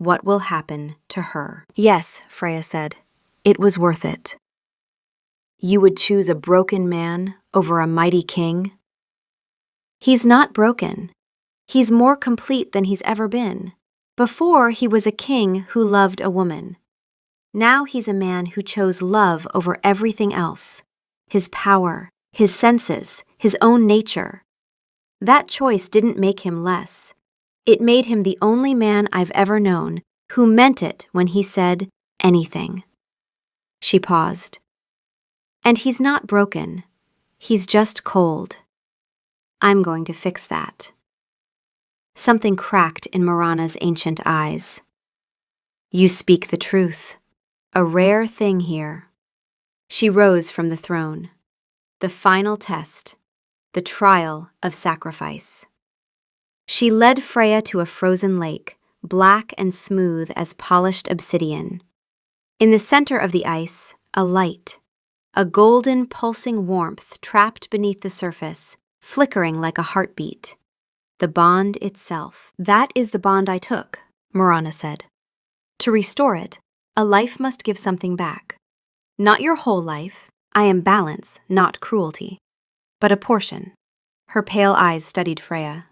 what will happen to her? Yes, Freya said. It was worth it. You would choose a broken man over a mighty king? He's not broken. He's more complete than he's ever been. Before, he was a king who loved a woman. Now he's a man who chose love over everything else. His power, his senses, his own nature. That choice didn't make him less. It made him the only man I've ever known who meant it when he said anything. She paused. And he's not broken. He's just cold. I'm going to fix that. Something cracked in Marana's ancient eyes. You speak the truth. A rare thing here. She rose from the throne. The final test. The trial of sacrifice. She led Freya to a frozen lake, black and smooth as polished obsidian. In the center of the ice, a light. A golden, pulsing warmth trapped beneath the surface, flickering like a heartbeat. The bond itself. That is the bond I took, Marana said. To restore it, a life must give something back. Not your whole life. I am balance, not cruelty. But a portion. Her pale eyes studied Freya.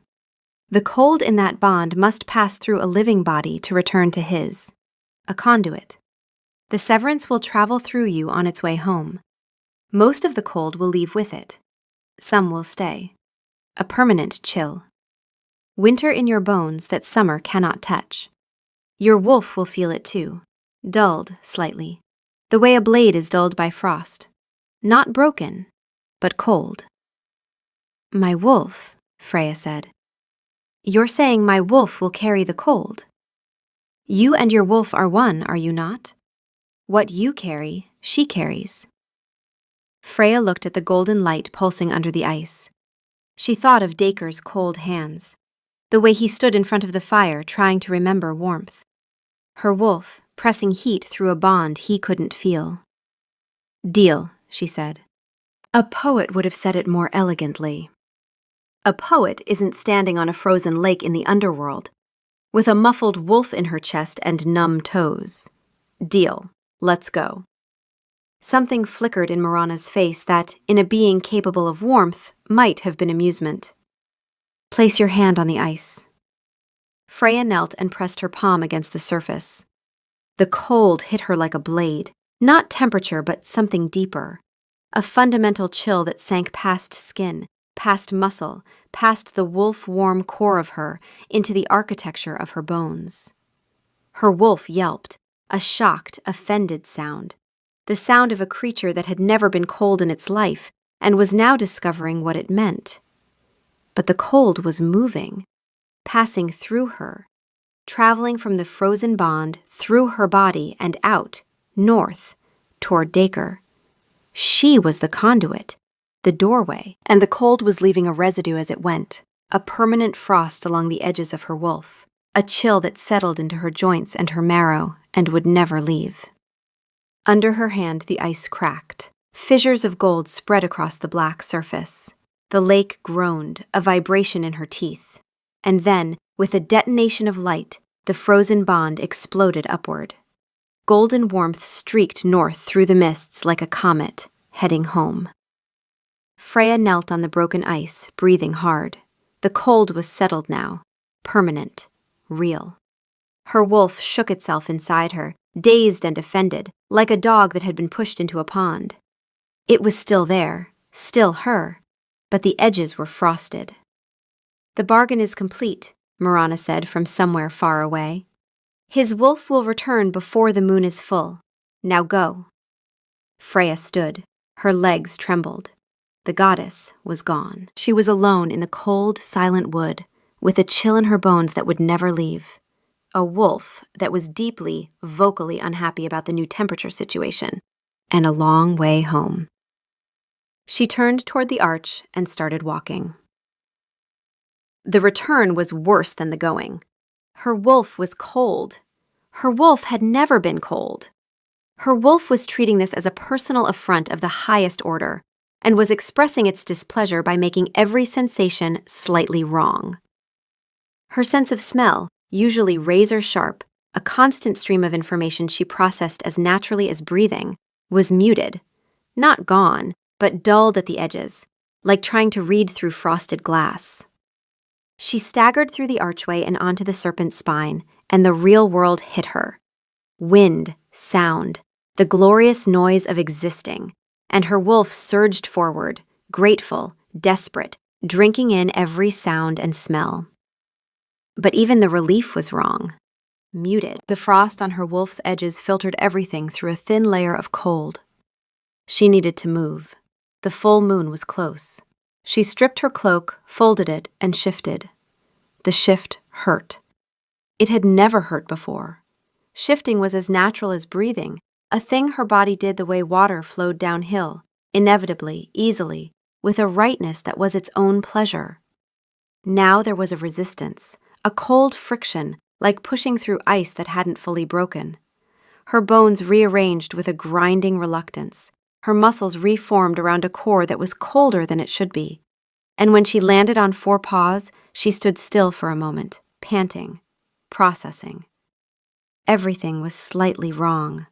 The cold in that bond must pass through a living body to return to his. A conduit. The severance will travel through you on its way home. Most of the cold will leave with it. Some will stay. A permanent chill. Winter in your bones that summer cannot touch. Your wolf will feel it too, dulled slightly, the way a blade is dulled by frost. Not broken, but cold. My wolf, Freya said. You're saying my wolf will carry the cold. You and your wolf are one, are you not? What you carry, she carries. Freya looked at the golden light pulsing under the ice. She thought of Dacre's cold hands, the way he stood in front of the fire trying to remember warmth. Her wolf, pressing heat through a bond he couldn't feel. Deal, she said. A poet would have said it more elegantly. A poet isn't standing on a frozen lake in the underworld, with a muffled wolf in her chest and numb toes. Deal, let's go. Something flickered in Marana's face that, in a being capable of warmth, might have been amusement. Place your hand on the ice. Freya knelt and pressed her palm against the surface. The cold hit her like a blade, not temperature but something deeper. A fundamental chill that sank past skin, past muscle, past the wolf-warm core of her, into the architecture of her bones. Her wolf yelped, a shocked, offended sound. The sound of a creature that had never been cold in its life and was now discovering what it meant. but the cold was moving, passing through her, traveling from the frozen bond through her body and out, north, toward Dacre. She was the conduit, the doorway, and the cold was leaving a residue as it went, a permanent frost along the edges of her wolf, a chill that settled into her joints and her marrow and would never leave. Under her hand the ice cracked. Fissures of gold spread across the black surface. The lake groaned, a vibration in her teeth. And then, with a detonation of light, the frozen bond exploded upward. Golden warmth streaked north through the mists like a comet, heading home. Freya knelt on the broken ice, breathing hard. The cold was settled now, permanent, real. Her wolf shook itself inside her, dazed and offended, like a dog that had been pushed into a pond. It was still there, still her, but the edges were frosted. "The bargain is complete," Marana said from somewhere far away. "His wolf will return before the moon is full. Now go." Freya stood. Her legs trembled. The goddess was gone. She was alone in the cold, silent wood, with a chill in her bones that would never leave. A wolf that was deeply, vocally unhappy about the new temperature situation, and a long way home. She turned toward the arch and started walking. The return was worse than the going. Her wolf was cold. Her wolf had never been cold. Her wolf was treating this as a personal affront of the highest order, and was expressing its displeasure by making every sensation slightly wrong. Her sense of smell, usually razor-sharp, a constant stream of information she processed as naturally as breathing, was muted, not gone, but dulled at the edges, like trying to read through frosted glass. She staggered through the archway and onto the serpent's spine, and the real world hit her. Wind, sound, the glorious noise of existing, and her wolf surged forward, grateful, desperate, drinking in every sound and smell. But even the relief was wrong. Muted. The frost on her wolf's edges filtered everything through a thin layer of cold. She needed to move. The full moon was close. She stripped her cloak, folded it, and shifted. The shift hurt. It had never hurt before. Shifting was as natural as breathing, a thing her body did the way water flowed downhill, inevitably, easily, with a rightness that was its own pleasure. Now there was a resistance, a cold friction, like pushing through ice that hadn't fully broken. Her bones rearranged with a grinding reluctance. Her muscles reformed around a core that was colder than it should be. And when she landed on 4 paws, she stood still for a moment, panting, processing. Everything was slightly wrong.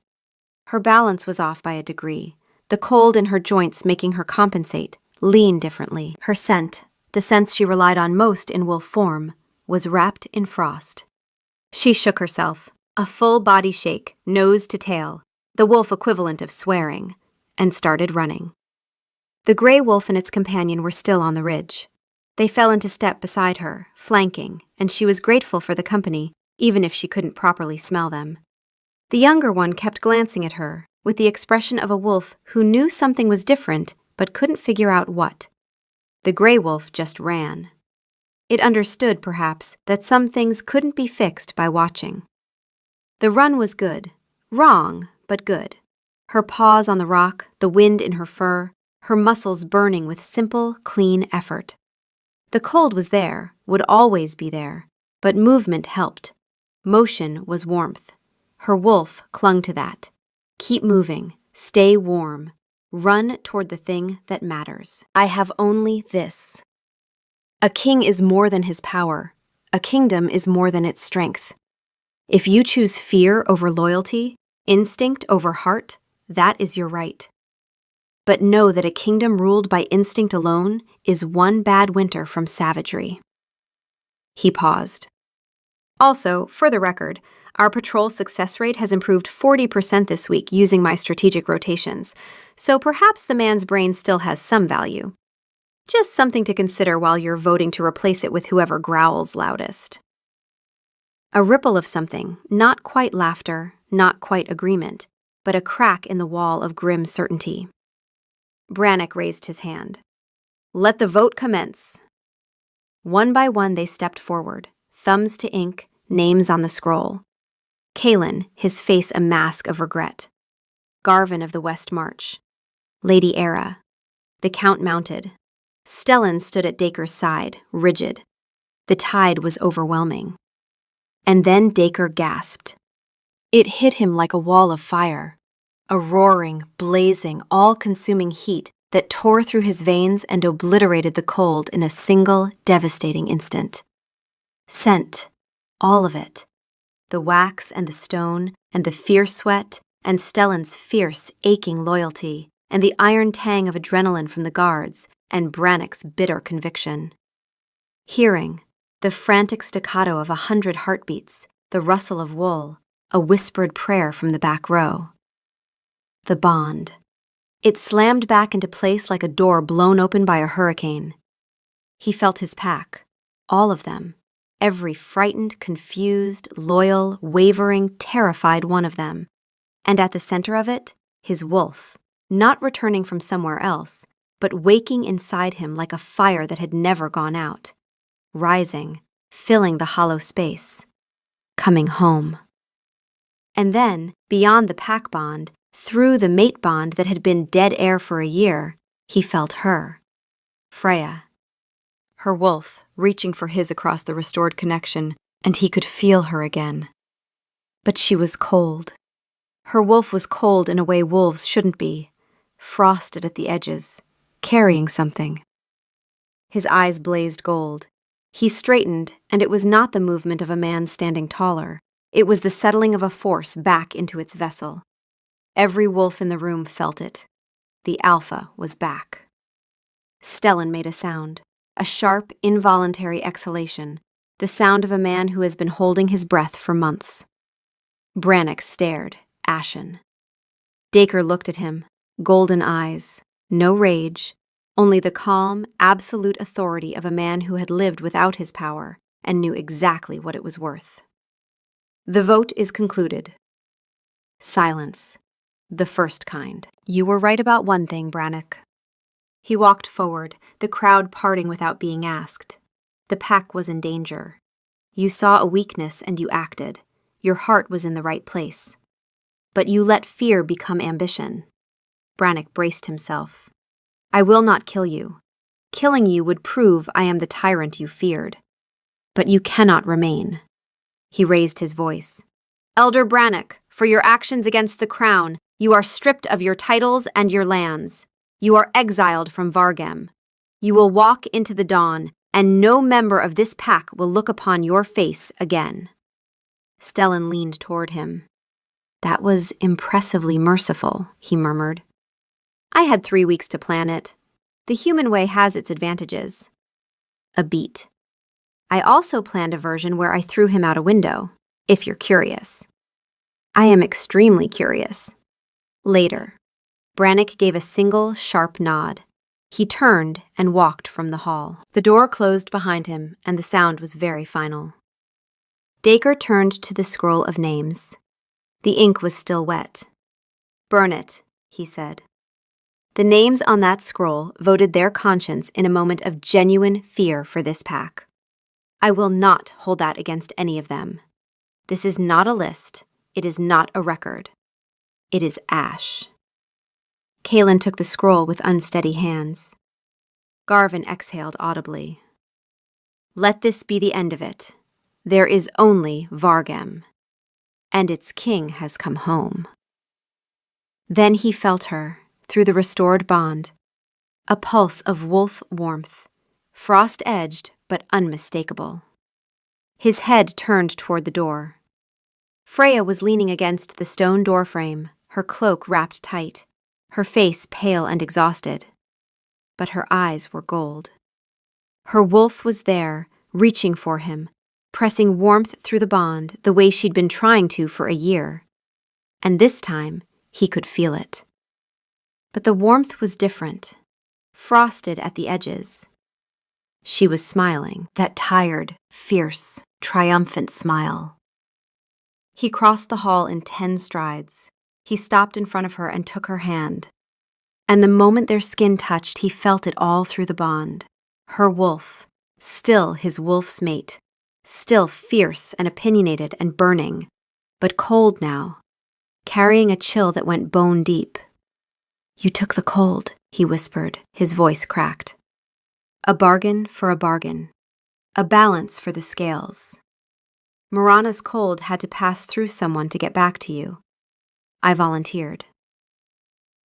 Her balance was off by a degree, the cold in her joints making her compensate, lean differently. Her scent, the sense she relied on most in wolf form, was wrapped in frost. She shook herself, a full body shake, nose to tail, the wolf equivalent of swearing, and started running. The gray wolf and its companion were still on the ridge. They fell into step beside her, flanking, and she was grateful for the company, even if she couldn't properly smell them. The younger one kept glancing at her, with the expression of a wolf who knew something was different but couldn't figure out what. The gray wolf just ran. It understood, perhaps, that some things couldn't be fixed by watching. The run was good. Wrong, but good. Her paws on the rock, the wind in her fur, her muscles burning with simple, clean effort. The cold was there, would always be there, but movement helped. Motion was warmth. Her wolf clung to that. Keep moving, stay warm, run toward the thing that matters. I have only this. A king is more than his power. A kingdom is more than its strength. If you choose fear over loyalty, instinct over heart, that is your right. But know that a kingdom ruled by instinct alone is one bad winter from savagery. He paused. Also, for the record, our patrol success rate has improved 40% this week using my strategic rotations, so perhaps the man's brain still has some value. Just something to consider while you're voting to replace it with whoever growls loudest. A ripple of something, not quite laughter, not quite agreement, but a crack in the wall of grim certainty. Brannock raised his hand. Let the vote commence. One by one they stepped forward, thumbs to ink, names on the scroll. Kaelin, his face a mask of regret. Garvin of the West March. Lady Era. The Count mounted. Stellan stood at Dacre's side, rigid. The tide was overwhelming. And then Dacre gasped. It hit him like a wall of fire, a roaring, blazing, all-consuming heat that tore through his veins and obliterated the cold in a single, devastating instant. Scent, all of it. The wax and the stone, and the fierce sweat, and Stellan's fierce, aching loyalty, and the iron tang of adrenaline from the guards, and Brannock's bitter conviction. Hearing, the frantic staccato of 100 heartbeats, the rustle of wool, a whispered prayer from the back row. The bond. It slammed back into place like a door blown open by a hurricane. He felt his pack, all of them, every frightened, confused, loyal, wavering, terrified one of them. And at the center of it, his wolf, not returning from somewhere else, but waking inside him like a fire that had never gone out, rising, filling the hollow space, coming home. And then, beyond the pack bond, through the mate bond that had been dead air for a year, he felt her, Freya. Her wolf, reaching for his across the restored connection, and he could feel her again. But she was cold. Her wolf was cold in a way wolves shouldn't be, frosted at the edges, carrying something. His eyes blazed gold. He straightened, and it was not the movement of a man standing taller. It was the settling of a force back into its vessel. Every wolf in the room felt it. The alpha was back. Stellan made a sound, a sharp, involuntary exhalation, the sound of a man who has been holding his breath for months. Brannock stared, ashen. Dacre looked at him, golden eyes, no rage, only the calm, absolute authority of a man who had lived without his power and knew exactly what it was worth. The vote is concluded. Silence. The first kind. You were right about one thing, Brannock. He walked forward, the crowd parting without being asked. The pack was in danger. You saw a weakness and you acted. Your heart was in the right place. But you let fear become ambition. Brannock braced himself. I will not kill you. Killing you would prove I am the tyrant you feared. But you cannot remain. He raised his voice. Elder Brannock, for your actions against the crown, you are stripped of your titles and your lands. You are exiled from Vargem. You will walk into the dawn, and no member of this pack will look upon your face again. Stellan leaned toward him. That was impressively merciful, he murmured. I had 3 weeks to plan it. The human way has its advantages. A beat. I also planned a version where I threw him out a window, if you're curious. I am extremely curious. Later. Brannock gave a single, sharp nod. He turned and walked from the hall. The door closed behind him, and the sound was very final. Dacre turned to the scroll of names. The ink was still wet. Burn it, he said. The names on that scroll voted their conscience in a moment of genuine fear for this pack. I will not hold that against any of them. This is not a list. It is not a record. It is ash. Kaelin took the scroll with unsteady hands. Garvin exhaled audibly. Let this be the end of it. There is only Vargem, and its king has come home. Then he felt her, through the restored bond, a pulse of wolf warmth, frost-edged but unmistakable. His head turned toward the door. Freya was leaning against the stone doorframe, her cloak wrapped tight, her face pale and exhausted. But her eyes were gold. Her wolf was there, reaching for him, pressing warmth through the bond the way she'd been trying to for a year. And this time, he could feel it. But the warmth was different, frosted at the edges. She was smiling, that tired, fierce, triumphant smile. He crossed the hall in 10 strides. He stopped in front of her and took her hand. And the moment their skin touched, he felt it all through the bond. Her wolf, Still his wolf's mate. Still fierce and opinionated and burning, but cold now, carrying a chill that went bone deep. "You took the cold," he whispered, his voice cracked. "A bargain for a bargain. A balance for the scales. Marana's cold had to pass through someone to get back to you. I volunteered.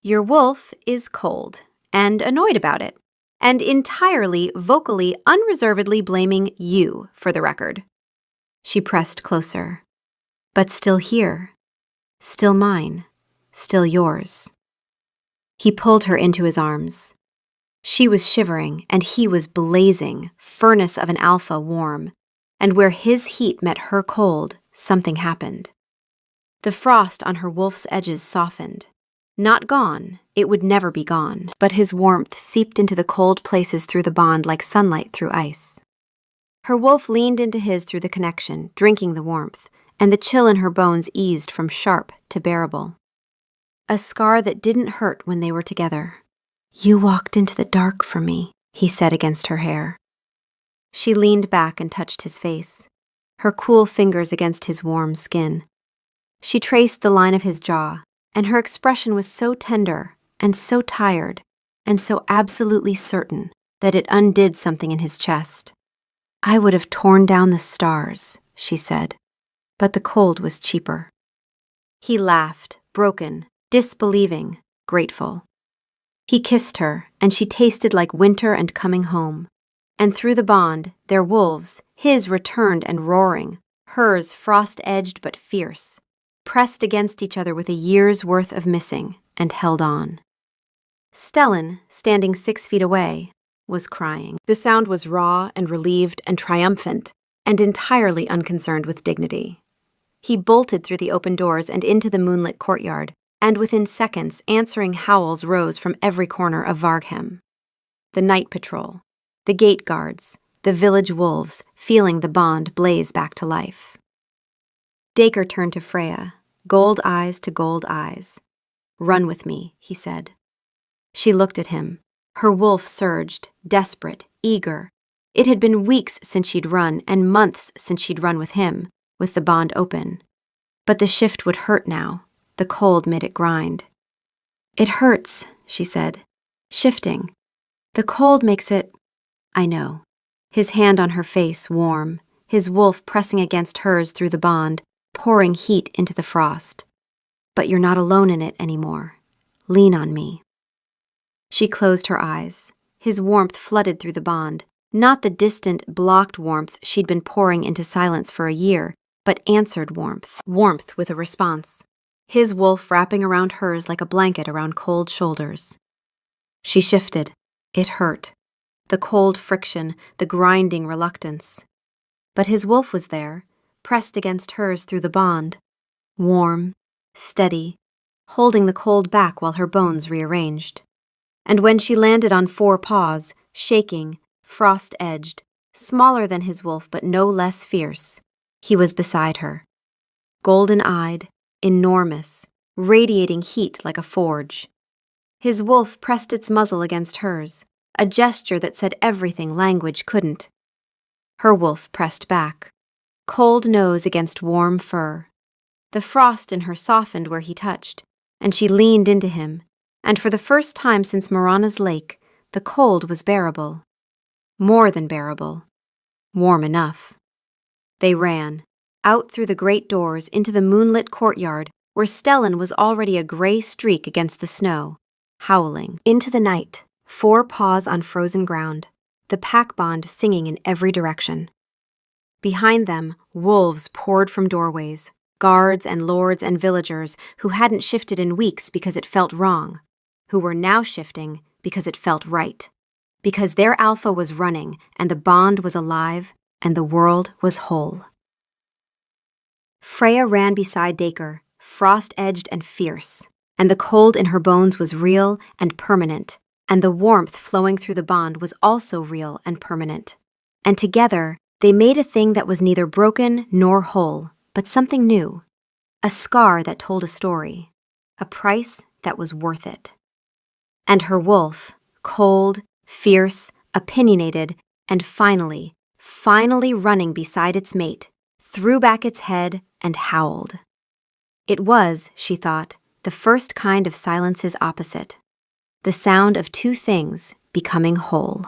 Your wolf is cold and annoyed about it, and entirely, vocally, unreservedly blaming you, for the record." She pressed closer. "But still here. Still mine. Still yours." He pulled her into his arms. She was shivering, and he was blazing, furnace of an alpha warm, and where his heat met her cold, something happened. The frost on her wolf's edges softened. Not gone, it would never be gone, but his warmth seeped into the cold places through the bond like sunlight through ice. Her wolf leaned into his through the connection, drinking the warmth, and the chill in her bones eased from sharp to bearable. A scar that didn't hurt when they were together. "You walked into the dark for me," he said against her hair. She leaned back and touched his face, her cool fingers against his warm skin. She traced the line of his jaw, and her expression was so tender and so tired and so absolutely certain that it undid something in his chest. "I would have torn down the stars," she said, "but the cold was cheaper." He laughed, broken, disbelieving, grateful. He kissed her, and she tasted like winter and coming home. And through the bond, their wolves, his returned and roaring, hers frost-edged but fierce, pressed against each other with a year's worth of missing, and held on. Stellan, standing 6 feet away, was crying. The sound was raw and relieved and triumphant, and entirely unconcerned with dignity. He bolted through the open doors and into the moonlit courtyard, and within seconds answering howls rose from every corner of Varghem. The night patrol, the gate guards, the village wolves, feeling the bond blaze back to life. Dacre turned to Freya, gold eyes to gold eyes. "Run with me," he said. She looked at him. Her wolf surged, desperate, eager. It had been weeks since she'd run, and months since she'd run with him, with the bond open. But the shift would hurt now. The cold made it grind. "It hurts," she said. "Shifting. The cold makes it—" "I know." His hand on her face, warm, his wolf pressing against hers through the bond, pouring heat into the frost. "But you're not alone in it anymore. Lean on me." She closed her eyes. His warmth flooded through the bond, not the distant, blocked warmth she'd been pouring into silence for a year, but answered warmth, warmth with a response. His wolf wrapping around hers like a blanket around cold shoulders. She shifted. It hurt. The cold friction, the grinding reluctance. But his wolf was there, pressed against hers through the bond, warm, steady, holding the cold back while her bones rearranged. And when she landed on 4 paws, shaking, frost-edged, smaller than his wolf but no less fierce, he was beside her. Golden-eyed, enormous, radiating heat like a forge. His wolf pressed its muzzle against hers, a gesture that said everything language couldn't. Her wolf pressed back, cold nose against warm fur. The frost in her softened where he touched, and she leaned into him, and for the first time since Marana's lake, the cold was bearable. More than bearable. Warm enough. They ran, out through the great doors into the moonlit courtyard where Stellan was already a gray streak against the snow, howling. Into the night, 4 paws on frozen ground, the pack bond singing in every direction. Behind them, wolves poured from doorways, guards and lords and villagers who hadn't shifted in weeks because it felt wrong, who were now shifting because it felt right, because their alpha was running and the bond was alive and the world was whole. Freya ran beside Dacre, frost-edged and fierce, and the cold in her bones was real and permanent, and the warmth flowing through the bond was also real and permanent. And together, they made a thing that was neither broken nor whole, but something new. A scar that told a story, a price that was worth it. And her wolf, cold, fierce, opinionated, and finally running beside its mate, threw back its head and howled. It was, she thought, the first kind of silence's opposite, the sound of two things becoming whole.